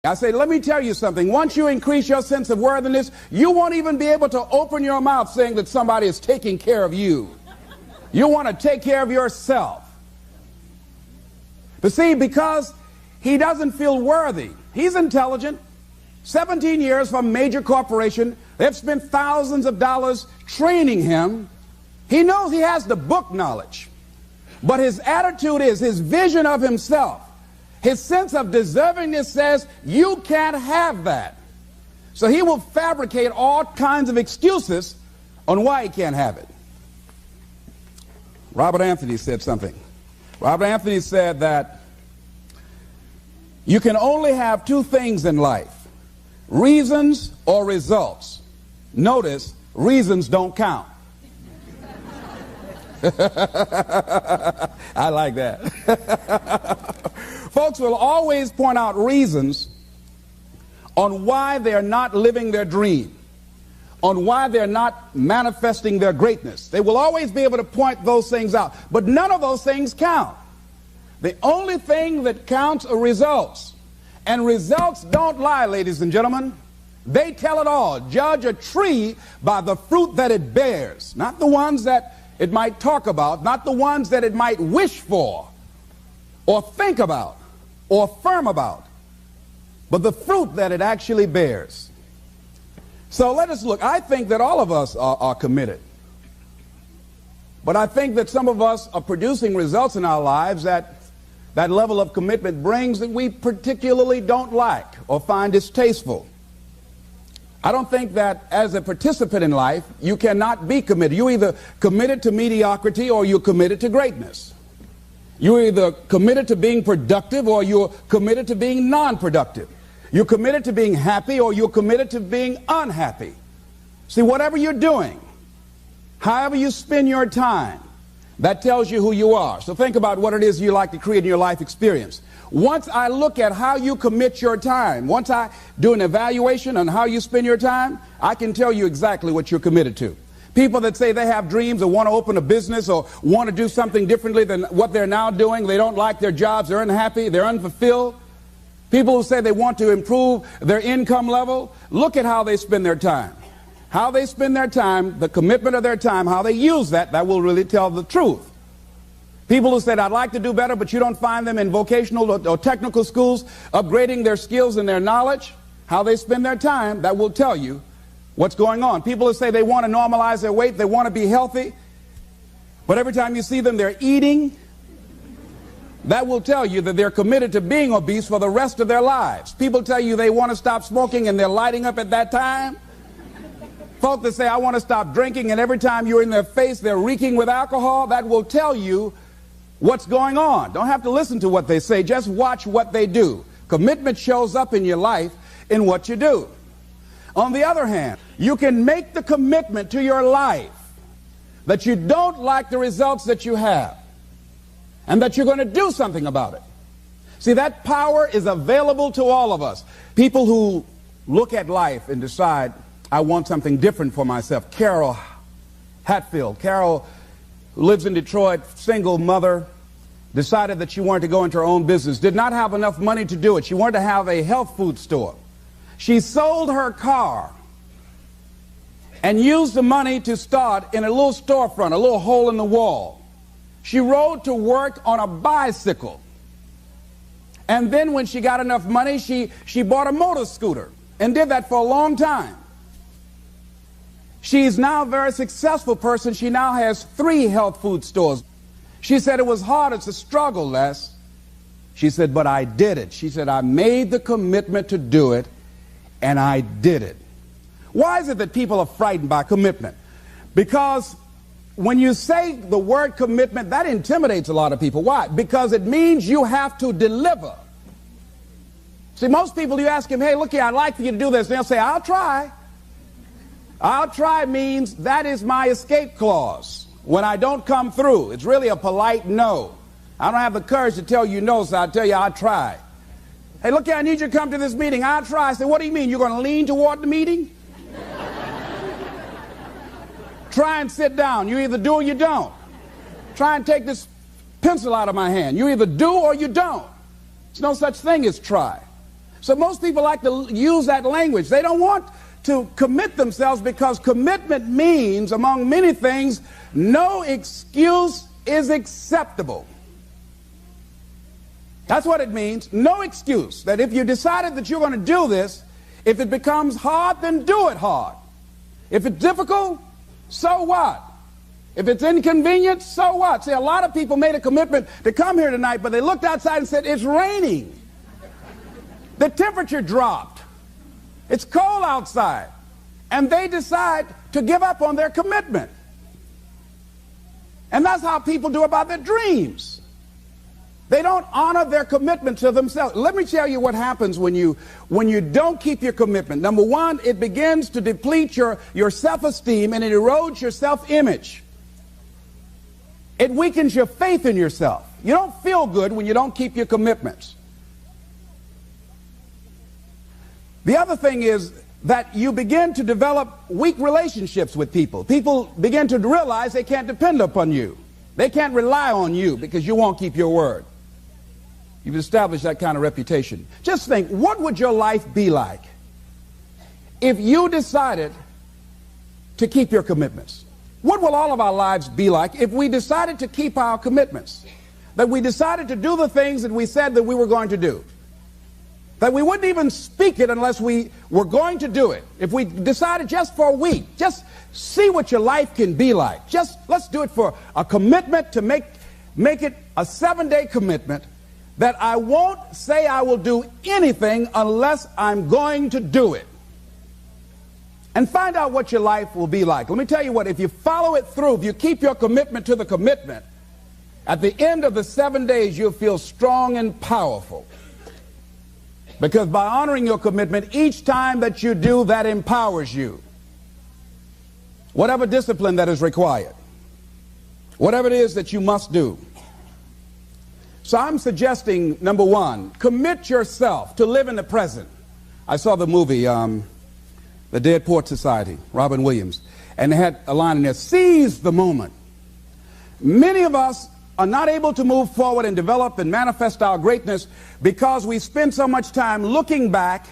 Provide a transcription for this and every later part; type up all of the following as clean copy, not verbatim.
I say, let me tell you something. Once you increase your sense of worthiness, you won't even be able to open your mouth saying that somebody is taking care of you. You want to take care of yourself. But see, because he doesn't feel worthy, he's intelligent, 17 years from a major corporation, they've spent thousands of dollars training him. He knows he has the book knowledge, but his attitude is, his vision of himself, his sense of deservingness says, you can't have that. So he will fabricate all kinds of excuses on why he can't have it. Robert Anthony said something. Robert Anthony said that you can only have two things in life, reasons or results. Notice, reasons don't count. I like that. Folks will always point out reasons on why they're not living their dream, on why they're not manifesting their greatness. They will always be able to point those things out, but none of those things count. The only thing that counts are results, and results don't lie, ladies and gentlemen. They tell it all. Judge a tree by the fruit that it bears, not the ones that it might talk about, not the ones that it might wish for or think about or affirm about, but the fruit that it actually bears. So let us look. I think that all of us are committed, but I think that some of us are producing results in our lives that level of commitment brings that we particularly don't like or find distasteful. I don't think that as a participant in life, you cannot be committed. You're either committed to mediocrity or you're committed to greatness. You're either committed to being productive or you're committed to being non-productive. You're committed to being happy or you're committed to being unhappy. See, whatever you're doing, however you spend your time, that tells you who you are. So think about what it is you like to create in your life experience. Once I look at how you commit your time, once I do an evaluation on how you spend your time, I can tell you exactly what you're committed to. People that say they have dreams or want to open a business or want to do something differently than what they're now doing, they don't like their jobs, they're unhappy, they're unfulfilled. People who say they want to improve their income level, look at how they spend their time. How they spend their time, the commitment of their time, how they use that will really tell the truth. People who said, I'd like to do better, but you don't find them in vocational or technical schools upgrading their skills and their knowledge, how they spend their time, that will tell you what's going on. People who say they want to normalize their weight, they want to be healthy, but every time you see them, they're eating, that will tell you that they're committed to being obese for the rest of their lives. People tell you they want to stop smoking and they're lighting up at that time. Folk that say, I want to stop drinking, and every time you're in their face, they're reeking with alcohol, that will tell you what's going on. Don't have to listen to what they say, just watch what they do. Commitment shows up in your life in what you do. On the other hand, you can make the commitment to your life that you don't like the results that you have and that you're going to do something about it. See, that power is available to all of us. People who look at life and decide, I want something different for myself. Carol Hatfield, Carol, who lives in Detroit, single mother, decided that she wanted to go into her own business, did not have enough money to do it. She wanted to have a health food store. She sold her car and used the money to start in a little storefront, a little hole in the wall. She rode to work on a bicycle. And then when she got enough money, she bought a motor scooter and did that for a long time. She's now a very successful person. She now has 3 health food stores. She said it was hard, it's a struggle, Les. She said, but I did it. She said, I made the commitment to do it, and I did it. Why is it that people are frightened by commitment? Because when you say the word commitment, that intimidates a lot of people. Why? Because it means you have to deliver. See, most people, you ask them, hey, look here, I'd like for you to do this. And they'll say, I'll try. I'll try means that is my escape clause. When I don't come through, it's really a polite no. I don't have the courage to tell you no, so I'll tell you I'll try. Hey, look here, I need you to come to this meeting. I'll try. I say, what do you mean? You're going to lean toward the meeting? Try and sit down. You either do or you don't. Try and take this pencil out of my hand. You either do or you don't. There's no such thing as try. So most people like to use that language. They don't want to commit themselves because commitment means, among many things, no excuse is acceptable. That's what it means. No excuse. That if you decided that you're going to do this, if it becomes hard, then do it hard. If it's difficult, so what? If it's inconvenient, so what? See, a lot of people made a commitment to come here tonight, but they looked outside and said, it's raining. The temperature dropped. It's cold outside. And they decide to give up on their commitment. And that's how people do about their dreams. They don't honor their commitment to themselves. Let me tell you what happens when you don't keep your commitment. Number one, it begins to deplete your self-esteem, and it erodes your self-image. It weakens your faith in yourself. You don't feel good when you don't keep your commitments. The other thing is that you begin to develop weak relationships with people. People begin to realize they can't depend upon you. They can't rely on you because you won't keep your word. You've established that kind of reputation. Just think, what would your life be like if you decided to keep your commitments? What will all of our lives be like if we decided to keep our commitments? That we decided to do the things that we said that we were going to do. That we wouldn't even speak it unless we were going to do it. If we decided just for a week, just see what your life can be like. Let's do it for a commitment to make it a 7-day commitment that I won't say I will do anything unless I'm going to do it. And find out what your life will be like. Let me tell you what, if you follow it through, if you keep your commitment to the commitment, at the end of the 7 days, you'll feel strong and powerful. Because by honoring your commitment, each time that you do, that empowers you. Whatever discipline that is required. Whatever it is that you must do. So I'm suggesting, number one, commit yourself to live in the present. I saw the movie, The Dead Poets Society, Robin Williams, and they had a line in there, seize the moment. Many of us are not able to move forward and develop and manifest our greatness because we spend so much time looking back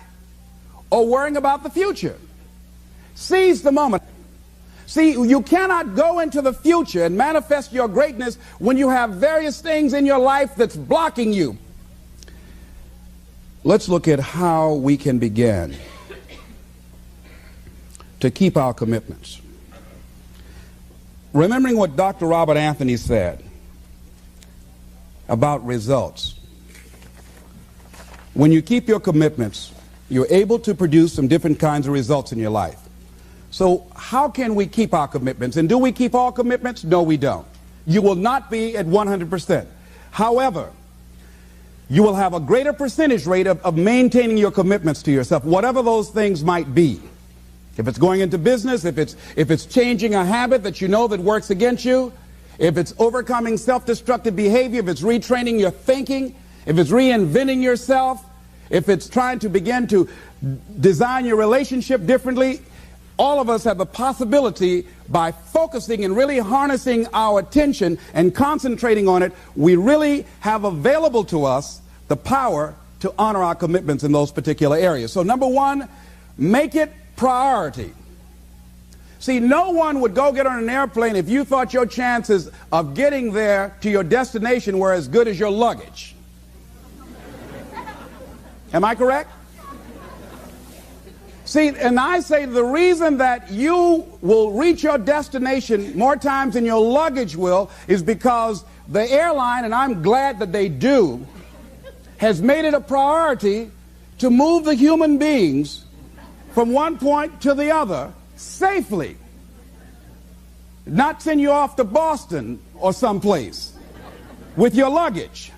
or worrying about the future. Seize the moment. See, you cannot go into the future and manifest your greatness when you have various things in your life that's blocking you. Let's look at how we can begin to keep our commitments. Remembering what Dr. Robert Anthony said about results. When you keep your commitments, you're able to produce some different kinds of results in your life. So how can we keep our commitments? And do we keep all commitments? No, we don't. You will not be at 100%. However, you will have a greater percentage rate of maintaining your commitments to yourself, whatever those things might be. If it's going into business, if it's changing a habit that you know that works against you, if it's overcoming self-destructive behavior, if it's retraining your thinking, if it's reinventing yourself, if it's trying to begin to design your relationship differently, all of us have the possibility, by focusing and really harnessing our attention and concentrating on it, we really have available to us the power to honor our commitments in those particular areas. So number one, make it priority. See, no one would go get on an airplane if you thought your chances of getting there to your destination were as good as your luggage. Am I correct? See, and I say the reason that you will reach your destination more times than your luggage will is because the airline, and I'm glad that they do, has made it a priority to move the human beings from one point to the other safely. Not send you off to Boston or someplace with your luggage.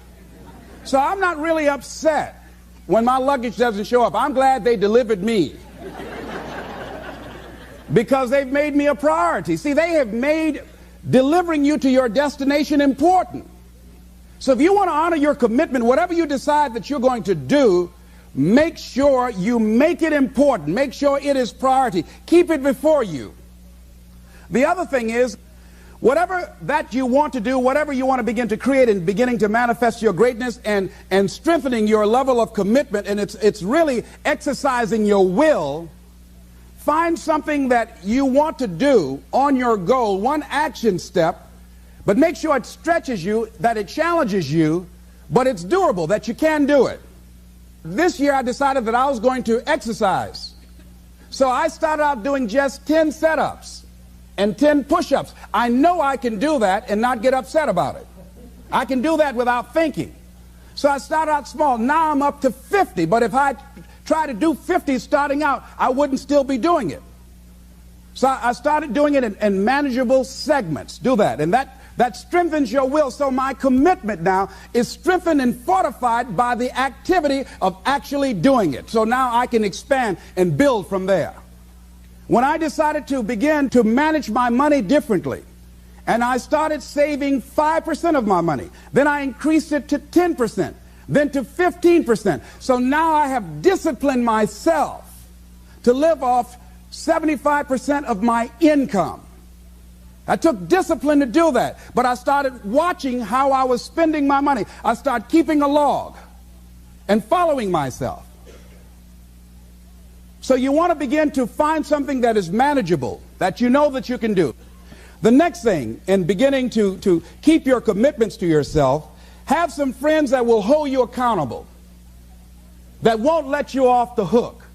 So I'm not really upset when my luggage doesn't show up. I'm glad they delivered me. Because they've made me a priority. See, they have made delivering you to your destination important. So if you want to honor your commitment, whatever you decide that you're going to do, make sure you make it important. Make sure it is priority. Keep it before you. The other thing is, Whatever that you want to do, whatever you want to begin to create and beginning to manifest your greatness and strengthening your level of commitment, and it's really exercising your will, find something that you want to do on your goal, one action step, but make sure it stretches you, that it challenges you, but it's doable, that you can do it. This year I decided that I was going to exercise. So I started out doing just 10 setups and 10 push-ups. I know I can do that and not get upset about it. I can do that without thinking. So I started out small. Now I'm up to 50, but if I try to do 50 starting out, I wouldn't still be doing it. So I started doing it in manageable segments. Do that, and that strengthens your will. So my commitment now is strengthened and fortified by the activity of actually doing it. So now I can expand and build from there. When I decided to begin to manage my money differently, and I started saving 5% of my money, then I increased it to 10%, then to 15%. So now I have disciplined myself to live off 75% of my income. I took discipline to do that, but I started watching how I was spending my money. I started keeping a log and following myself. So you want to begin to find something that is manageable, that you know that you can do. The next thing, in beginning to keep your commitments to yourself, have some friends that will hold you accountable, that won't let you off the hook,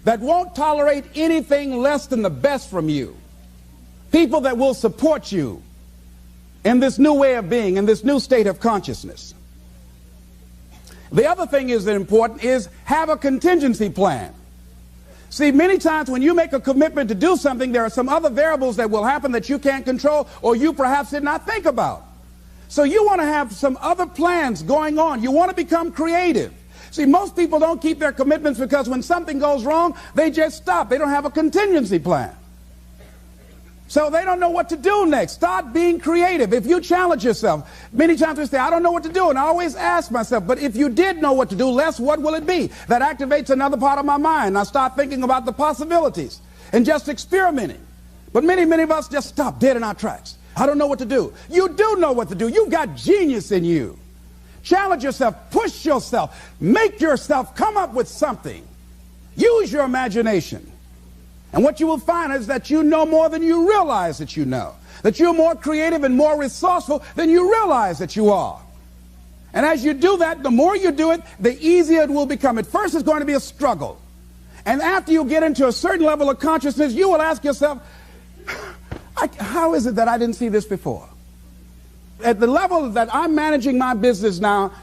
that won't tolerate anything less than the best from you. People that will support you in this new way of being, in this new state of consciousness. The other thing is that important is have a contingency plan. See, many times when you make a commitment to do something, there are some other variables that will happen that you can't control or you perhaps did not think about. So you want to have some other plans going on. You want to become creative. See, most people don't keep their commitments because when something goes wrong, they just stop. They don't have a contingency plan. So they don't know what to do next. Start being creative. If you challenge yourself, many times we say, I don't know what to do. And I always ask myself, but if you did know what to do, Les, what will it be? That activates another part of my mind. I start thinking about the possibilities and just experimenting. But many of us just stop dead in our tracks. I don't know what to do. You do know what to do. You've got genius in you. Challenge yourself. Push yourself. Make yourself come up with something. Use your imagination. And what you will find is that you know more than you realize that you know. That you're more creative and more resourceful than you realize that you are. And as you do that, the more you do it, the easier it will become. At first, it's going to be a struggle. And after you get into a certain level of consciousness, you will ask yourself, how is it that I didn't see this before? At the level that I'm managing my business now,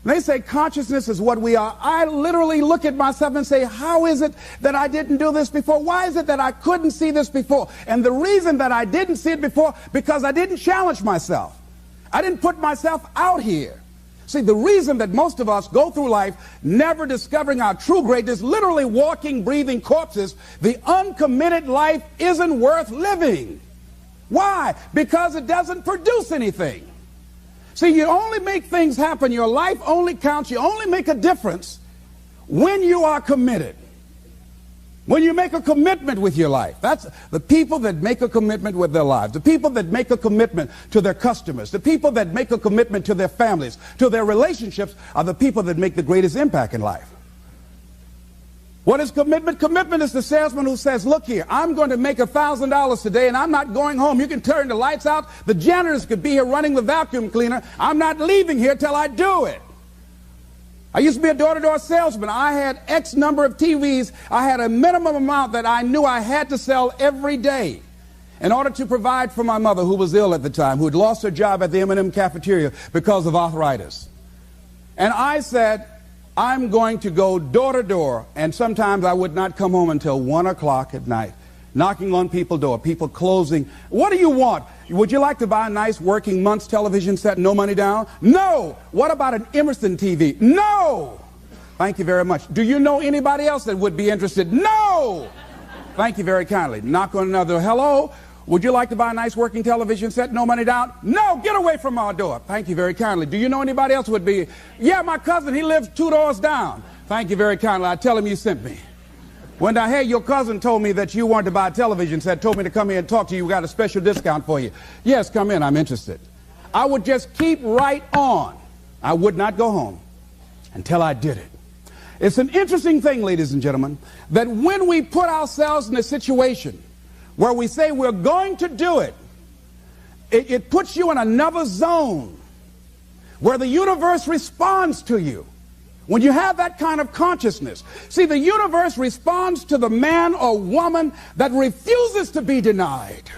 they say consciousness is what we are. I literally look at myself and say, how is it that I didn't do this before? Why is it that I couldn't see this before? And the reason that I didn't see it before, because I didn't challenge myself. I didn't put myself out here. See, the reason that most of us go through life never discovering our true greatness, literally walking, breathing corpses, the uncommitted life isn't worth living. Why? Because it doesn't produce anything. See, you only make things happen. Your life only counts. You only make a difference when you are committed. When you make a commitment with your life. That's the people that make a commitment with their lives. The people that make a commitment to their customers. The people that make a commitment to their families, to their relationships, are the people that make the greatest impact in life. What is commitment? Commitment is the salesman who says, look here, I'm going to make $1,000 today and I'm not going home. You can turn the lights out. The janitors could be here running the vacuum cleaner. I'm not leaving here till I do it. I used to be a door-to-door salesman. I had X number of TVs. I had a minimum amount that I knew I had to sell every day in order to provide for my mother, who was ill at the time, who had lost her job at the M&M cafeteria because of arthritis. And I said, I'm going to go door to door, and sometimes I would not come home until 1 o'clock at night, knocking on people's door, people closing. What do you want? Would you like to buy a nice working month's television set, no money down? No. What about an Emerson TV? No. Thank you very much. Do you know anybody else that would be interested? No. Thank you very kindly. Knock on another. Hello. Would you like to buy a nice working television set, no money down? No, get away from our door. Thank you very kindly. Do you know anybody else would be? Yeah, my cousin, he lives 2 doors down. Thank you very kindly. I tell him you sent me. When I heard your cousin told me that you wanted to buy a television set, told me to come here and talk to you, we got a special discount for you. Yes, come in, I'm interested. I would just keep right on. I would not go home until I did it. It's an interesting thing, ladies and gentlemen, that when we put ourselves in a situation where we say we're going to do it, it puts you in another zone where the universe responds to you. When you have that kind of consciousness, see, the universe responds to the man or woman that refuses to be denied,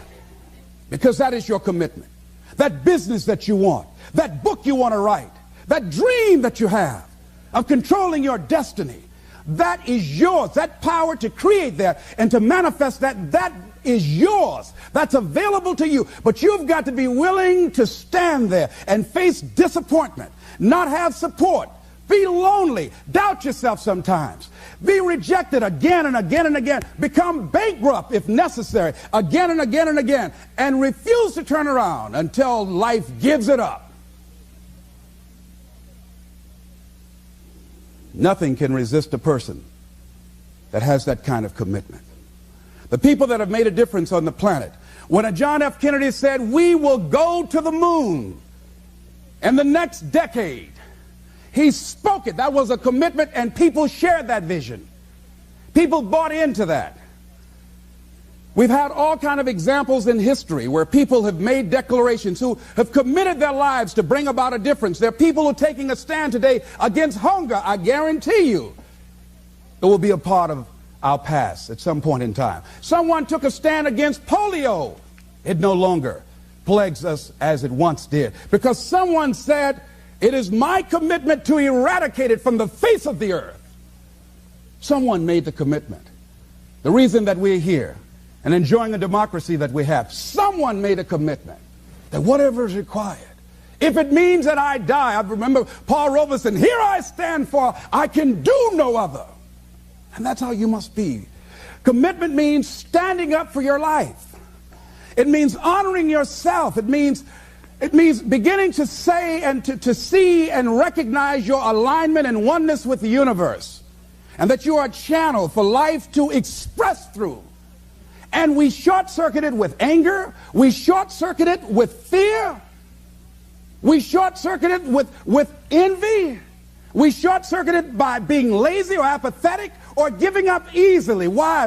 because that is your commitment. That business that you want, that book you want to write, that dream that you have of controlling your destiny, that is yours. That power to create that and to manifest that, that is yours. That's available to you. But you've got to be willing to stand there and face disappointment, not have support, be lonely, doubt yourself sometimes, be rejected again and again and again, become bankrupt if necessary, again and again and again, and refuse to turn around until life gives it up. Nothing can resist a person that has that kind of commitment. The people that have made a difference on the planet. When John F. Kennedy said, we will go to the moon in the next decade, he spoke it. That was a commitment, and people shared that vision. People bought into that. We've had all kinds of examples in history where people have made declarations, who have committed their lives to bring about a difference. There are people who are taking a stand today against hunger. I guarantee you it will be a part of our past at some point in time. Someone took a stand against polio. It no longer plagues us as it once did, because someone said, it is my commitment to eradicate it from the face of the earth. Someone made the commitment. The reason that we're here and enjoying a democracy that we have, someone made a commitment that whatever is required, if it means that I die. I remember Paul Robeson, here I stand, for I can do no other. And that's how you must be. Commitment means standing up for your life. It means honoring yourself. It means beginning to say and to see and recognize your alignment and oneness with the universe, and that you are a channel for life to express through. And we short-circuit it with anger. We short-circuit it with fear. We short-circuit it with envy. We short-circuit it by being lazy or apathetic or giving up easily. Why?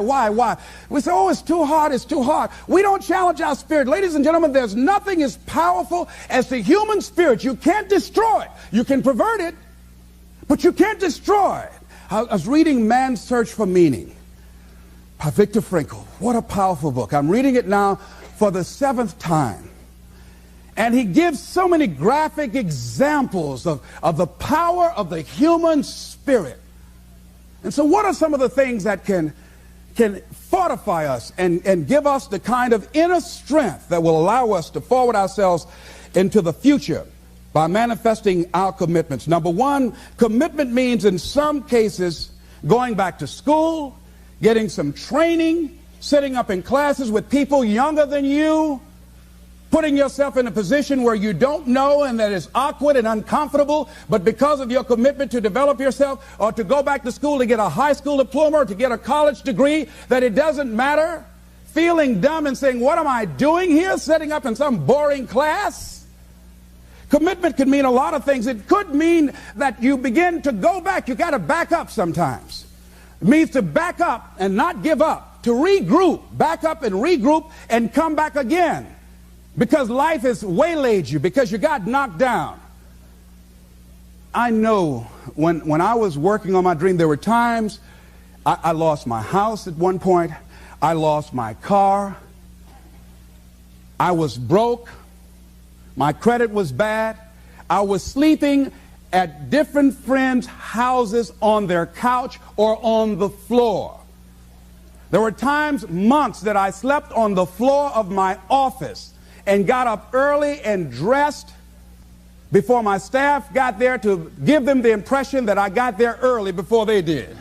We say, oh, it's too hard, it's too hard. We don't challenge our spirit. Ladies and gentlemen, there's nothing as powerful as the human spirit. You can't destroy it. You can pervert it, but you can't destroy it. I was reading Man's Search for Meaning by Viktor Frankl. What a powerful book. I'm reading it now for the 7th time. And he gives so many graphic examples of the power of the human spirit. And so what are some of the things that can fortify us and give us the kind of inner strength that will allow us to forward ourselves into the future by manifesting our commitments? Number one, commitment means in some cases going back to school, getting some training, sitting up in classes with people younger than you, putting yourself in a position where you don't know and that is awkward and uncomfortable, but because of your commitment to develop yourself, or to go back to school to get a high school diploma or to get a college degree, that it doesn't matter, feeling dumb and saying, what am I doing here, setting up in some boring class? Commitment could mean a lot of things. It could mean that you begin to go back. You got to back up sometimes. It means to back up and not give up, to regroup, back up and regroup and come back again. Because life has waylaid you, because you got knocked down. I know when I was working on my dream, there were times I lost my house at one point. I lost my car. I was broke. My credit was bad. I was sleeping at different friends' houses on their couch or on the floor. There were times, months, that I slept on the floor of my office and got up early and dressed before my staff got there to give them the impression that I got there early before they did.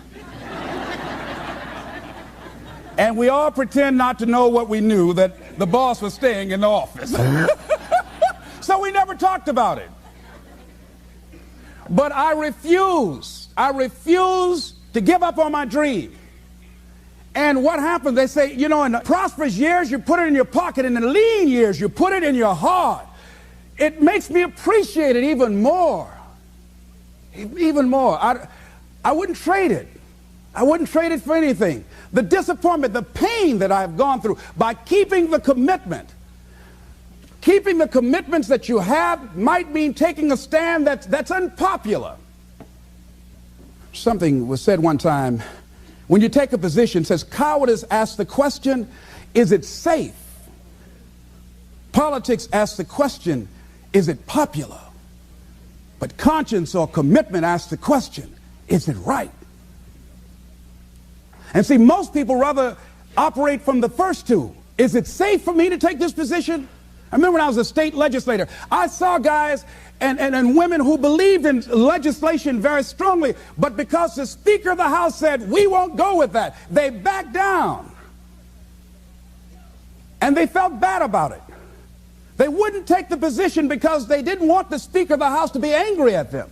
And we all pretend not to know what we knew, that the boss was staying in the office. So we never talked about it. But I refused to give up on my dream. And what happens? They say, you know, in the prosperous years, you put it in your pocket. In the lean years, you put it in your heart. It makes me appreciate it even more. Even more. I wouldn't trade it. I wouldn't trade it for anything. The disappointment, the pain that I've gone through by keeping the commitment. Keeping the commitments that you have might mean taking a stand that's unpopular. Something was said one time. When you take a position, it says, cowardice asks the question, is it safe? Politics asks the question, is it popular? But conscience or commitment asks the question, is it right? And see, most people rather operate from the first two. Is it safe for me to take this position? I remember when I was a state legislator, I saw guys and women who believed in legislation very strongly, but because the Speaker of the House said, we won't go with that, they backed down. And they felt bad about it. They wouldn't take the position because they didn't want the Speaker of the House to be angry at them.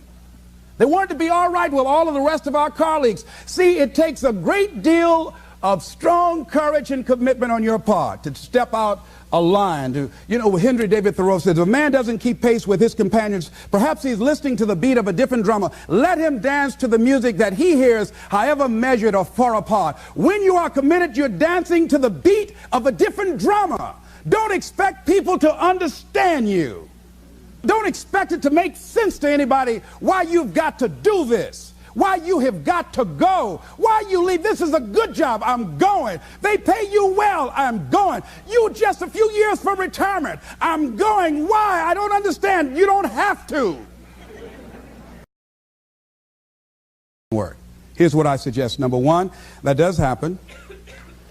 They wanted to be all right with all of the rest of our colleagues. See, it takes a great deal of strong courage and commitment on your part to step out a line. You know, Henry David Thoreau says, if a man doesn't keep pace with his companions, perhaps he's listening to the beat of a different drummer. Let him dance to the music that he hears, however measured or far apart. When you are committed, you're dancing to the beat of a different drummer. Don't expect people to understand you. Don't expect it to make sense to anybody why you've got to do this, why you have got to go, why you leave. This is a good job. I'm going. They pay you well. I'm going. You just a few years for retirement. I'm going. Why? I don't understand. You don't have to. Work. Here's what I suggest. Number one, that does happen.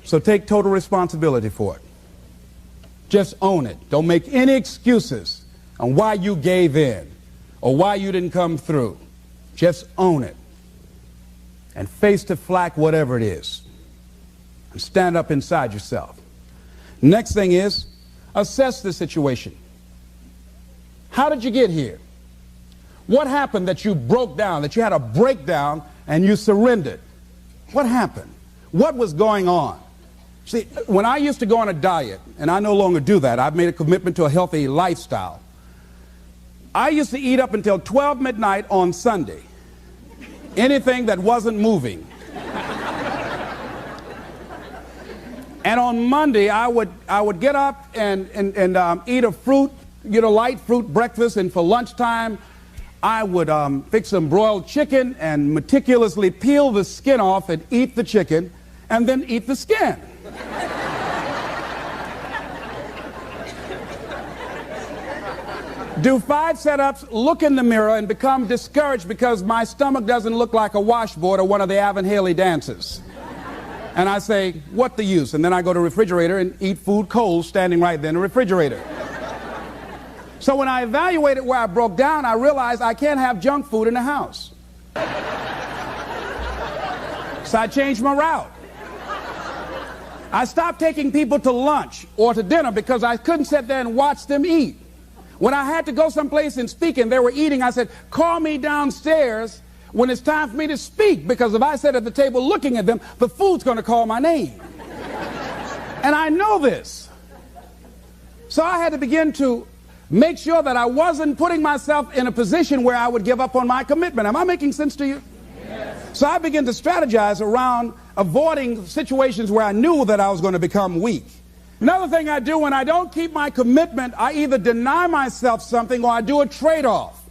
So take total responsibility for it. Just own it. Don't make any excuses on why you gave in or why you didn't come through. Just own it and face the flak, whatever it is, and stand up inside yourself. Next thing is assess the situation. How did you get here? What happened that you broke down, that you had a breakdown and you surrendered? What happened? What was going on? See, when I used to go on a diet, and I no longer do that, I've made a commitment to a healthy lifestyle. I used to eat up until 12 midnight on Sunday. Anything that wasn't moving. And on Monday, I would get up and eat a fruit, light fruit breakfast, and for lunchtime, I would fix some broiled chicken and meticulously peel the skin off and eat the chicken, and then eat the skin. Do 5 setups, look in the mirror, and become discouraged because my stomach doesn't look like a washboard or one of the Avon Haley dances. And I say, what the use? And then I go to the refrigerator and eat food cold standing right there in the refrigerator. So when I evaluated where I broke down, I realized I can't have junk food in the house. So I changed my route. I stopped taking people to lunch or to dinner because I couldn't sit there and watch them eat. When I had to go someplace and speak and they were eating, I said, call me downstairs when it's time for me to speak, because if I sit at the table looking at them, the food's going to call my name. And I know this. So I had to begin to make sure that I wasn't putting myself in a position where I would give up on my commitment. Am I making sense to you? Yes. So I began to strategize around avoiding situations where I knew that I was going to become weak. Another thing I do when I don't keep my commitment, I either deny myself something or I do a trade-off.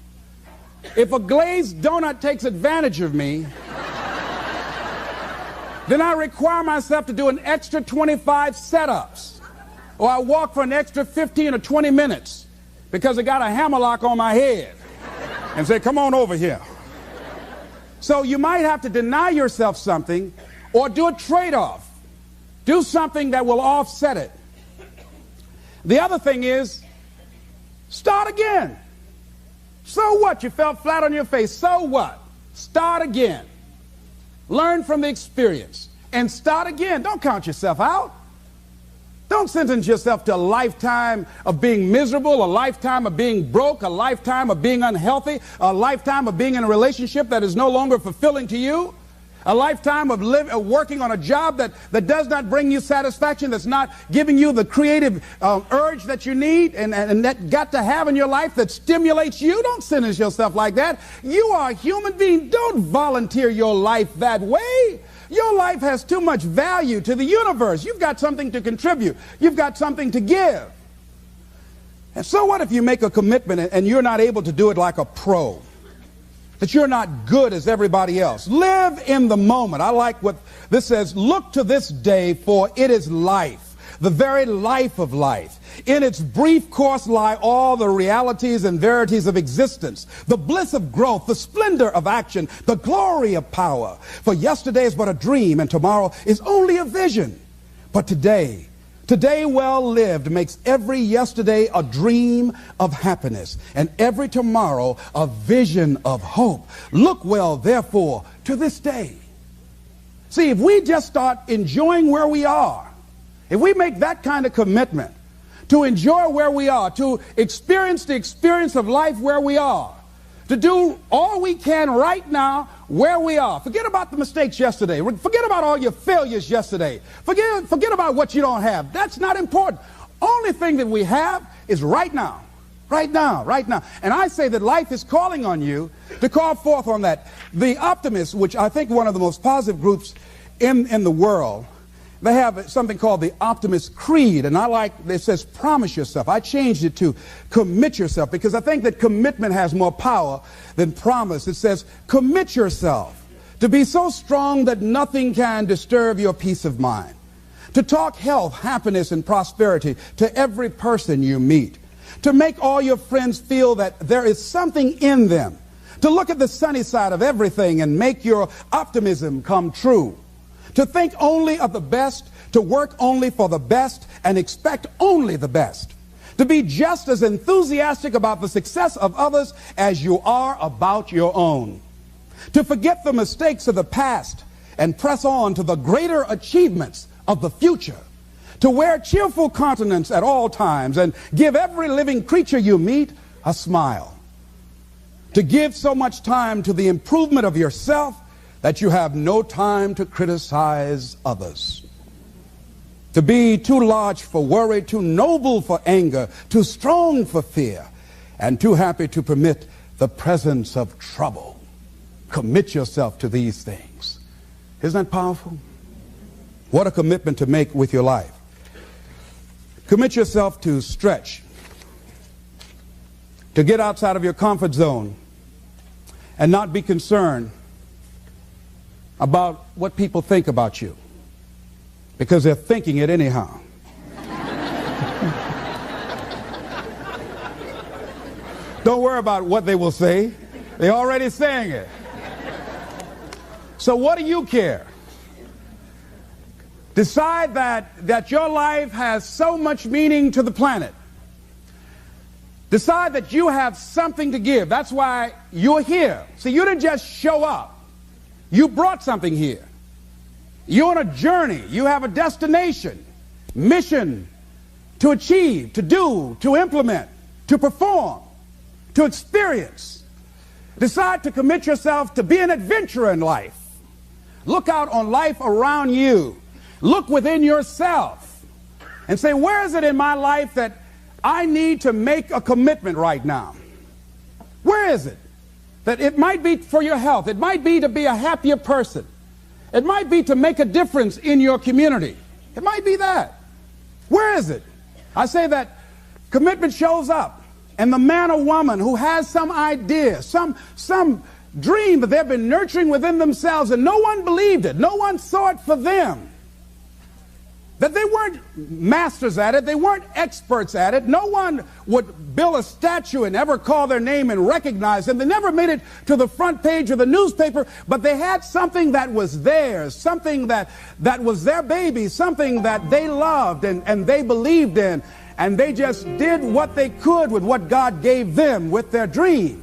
If a glazed donut takes advantage of me, then I require myself to do an extra 25 setups. Or I walk for an extra 15 or 20 minutes because I got a hammerlock on my head and say, come on over here. So you might have to deny yourself something or do a trade-off. Do something that will offset it. The other thing is, start again. So what? You fell flat on your face. So what? Start again. Learn from the experience and start again. Don't count yourself out. Don't sentence yourself to a lifetime of being miserable, a lifetime of being broke, a lifetime of being unhealthy, a lifetime of being in a relationship that is no longer fulfilling to you. A lifetime of working on a job that does not bring you satisfaction, that's not giving you the creative urge that you need and that got to have in your life that stimulates you. Don't sentence yourself like that. You are a human being. Don't volunteer your life that way. Your life has too much value to the universe. You've got something to contribute. You've got something to give. And so what if you make a commitment and you're not able to do it like a pro? That you're not good as everybody else. Live in the moment. I like what this says. Look to this day, for it is life, the very life of life. In its brief course lie all the realities and verities of existence, the bliss of growth, the splendor of action, the glory of power. For yesterday is but a dream, and tomorrow is only a vision. But today well lived makes every yesterday a dream of happiness, and every tomorrow a vision of hope. Look well, therefore, to this day. See, if we just start enjoying where we are, if we make that kind of commitment to enjoy where we are, to experience the experience of life where we are, to do all we can right now where we are. Forget about the mistakes yesterday. Forget about all your failures yesterday. Forget about what you don't have. That's not important. Only thing that we have is right now. Right now, right now. And I say that life is calling on you to call forth on that. The optimists, which I think one of the most positive groups in the world, they have something called the Optimist Creed, and I like, it says promise yourself. I changed it to commit yourself, because I think that commitment has more power than promise. It says commit yourself to be so strong that nothing can disturb your peace of mind, to talk health, happiness, and prosperity to every person you meet, to make all your friends feel that there is something in them, to look at the sunny side of everything and make your optimism come true, to think only of the best, to work only for the best, and expect only the best. To be just as enthusiastic about the success of others as you are about your own. To forget the mistakes of the past and press on to the greater achievements of the future. To wear cheerful countenance at all times and give every living creature you meet a smile. To give so much time to the improvement of yourself that you have no time to criticize others. To be too large for worry, too noble for anger, too strong for fear, and too happy to permit the presence of trouble. Commit yourself to these things. Isn't that powerful? What a commitment to make with your life. Commit yourself to stretch, to get outside of your comfort zone and not be concerned about what people think about you, because they're thinking it anyhow. Don't worry about what they will say. They're already saying it. So what do you care? Decide that your life has so much meaning to the planet. Decide that you have something to give. That's why you're here. See, you didn't just show up. You brought something here. You're on a journey. You have a destination, mission to achieve, to do, to implement, to perform, to experience. Decide to commit yourself to be an adventurer in life. Look out on life around you. Look within yourself and say, where is it in my life that I need to make a commitment right now? Where is it? That it might be for your health. It might be to be a happier person. It might be to make a difference in your community. It might be that. Where is it? I say that commitment shows up. And the man or woman who has some idea, some dream that they've been nurturing within themselves, and no one believed it. No one saw it for them. That they weren't masters at it. They weren't experts at it. No one would build a statue and ever call their name and recognize them. They never made it to the front page of the newspaper, but they had something that was theirs, something that was their baby, something that they loved and they believed in, and they just did what they could with what God gave them with their dream.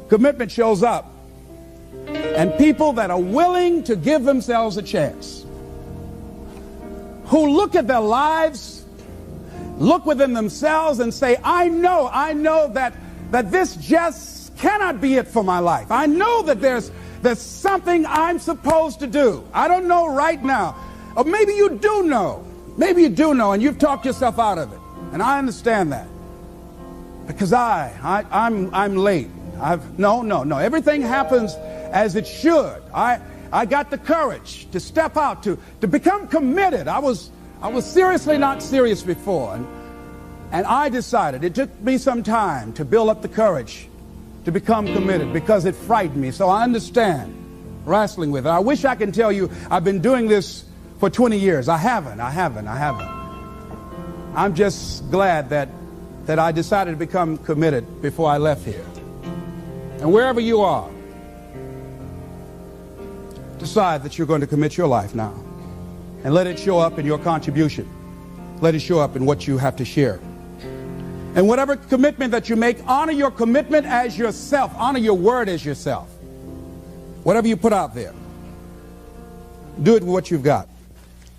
Commitment shows up, and people that are willing to give themselves a chance, who look at their lives, look within themselves and say, I know that this just cannot be it for my life. I know that there's there's something I'm supposed to do. I don't know right now. Or maybe you do know. Maybe you do know, and you've talked yourself out of it. And I understand that. Because I'm late. No. Everything happens as it should. I got the courage to step out, to become committed. I was seriously not serious before. And I decided, it took me some time to build up the courage to become committed because it frightened me. So I understand wrestling with it. I wish I could tell you I've been doing this for 20 years. I haven't. I'm just glad that I decided to become committed before I left here. And wherever you are, decide that you're going to commit your life now. And let it show up in your contribution. Let it show up in what you have to share. And whatever commitment that you make, honor your commitment as yourself. Honor your word as yourself. Whatever you put out there, do it with what you've got.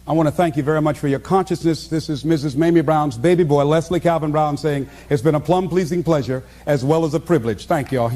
I want to thank you very much for your consciousness. This is Mrs. Mamie Brown's baby boy, Leslie Calvin Brown, saying it's been a plumb pleasing pleasure as well as a privilege. Thank you all.